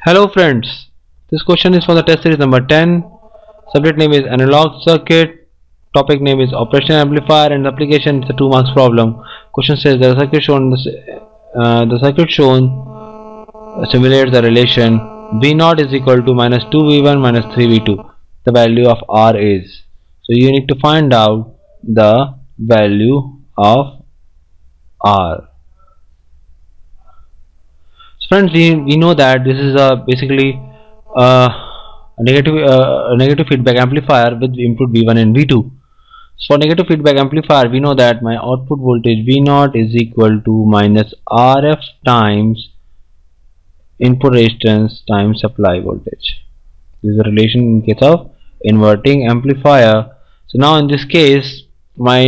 Hello friends, this question is for the test series number 10. Subject name is analog circuit, topic name is operational amplifier, and the application is a 2 marks problem. Question says the circuit shown simulates the relation V0 is equal to minus 2V1 minus 3V2. The value of R is. So you need to find out the value of R. Friends, we know that this is basically a negative feedback amplifier with input V1 and V2. So for negative feedback amplifier, we know that my output voltage V0 is equal to minus RF times input resistance times supply voltage. This is a relation in case of inverting amplifier. So now in this case, my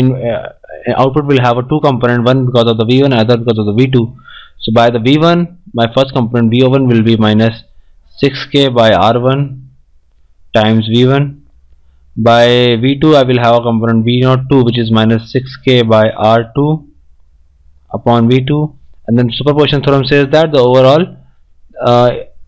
output will have a two component, one because of the V1 and other because of the V2. So by the V1, my first component V1 will be minus 6K by R1 times V1. By V2 I will have a component V02 which is minus 6K by R2 upon V2, and then superposition theorem says that the overall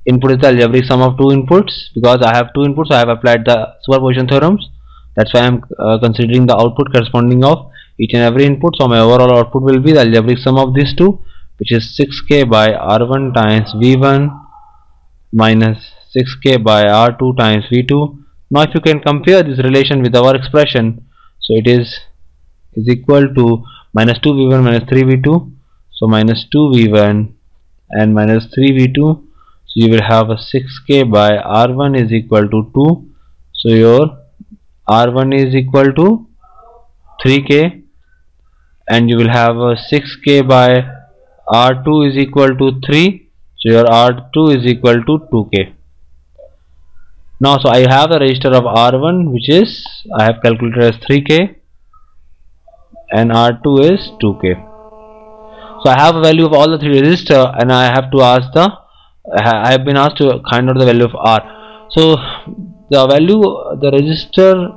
input is the algebraic sum of two inputs. Because I have two inputs, so I have applied the superposition theorems. That's why I am considering the output corresponding of each and every input. So my overall output will be the algebraic sum of these two, which is 6K by R1 times V1 minus 6K by R2 times V2. Now if you can compare this relation with our expression, so it is equal to minus 2V1 minus 3V2. So minus 2V1 and minus 3V2. So you will have a 6K by R1 is equal to 2. So your R1 is equal to 3K, and you will have a 6K by R2 is equal to 3, so your R2 is equal to 2K. Now so I have the register of R1 which is I have calculated as 3K and R2 is 2K. So I have a value of all the three resistors, and I have to ask I have been asked to find out the value of R. So the value, the resistor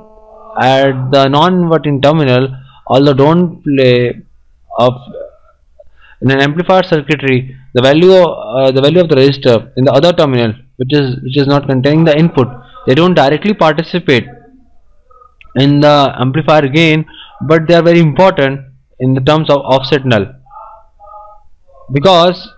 at the non-inverting terminal, although don't play of in an amplifier circuitry, the value of the resistor in the other terminal which is not containing the input, they don't directly participate in the amplifier gain, but they are very important in the terms of offset null, because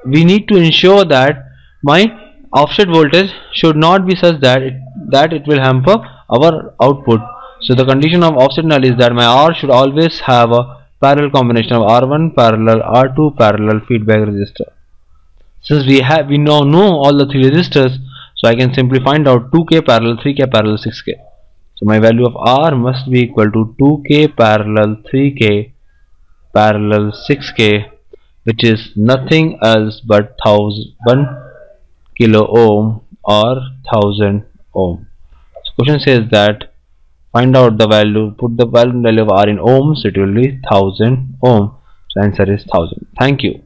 we need to ensure that my offset voltage should not be such that it will hamper our output. So the condition of offset null is that my R should always have a parallel combination of R1 parallel R2 parallel feedback resistor. Since we now know all the three resistors, so I can simply find out 2K parallel 3K parallel 6K. So my value of R must be equal to 2K parallel 3K parallel 6K, which is nothing else but 1000 kilo ohm or 1000 ohm. So question says that find out the value, put the value of R in ohms, it will be 1000 ohm. So answer is 1000. Thank you.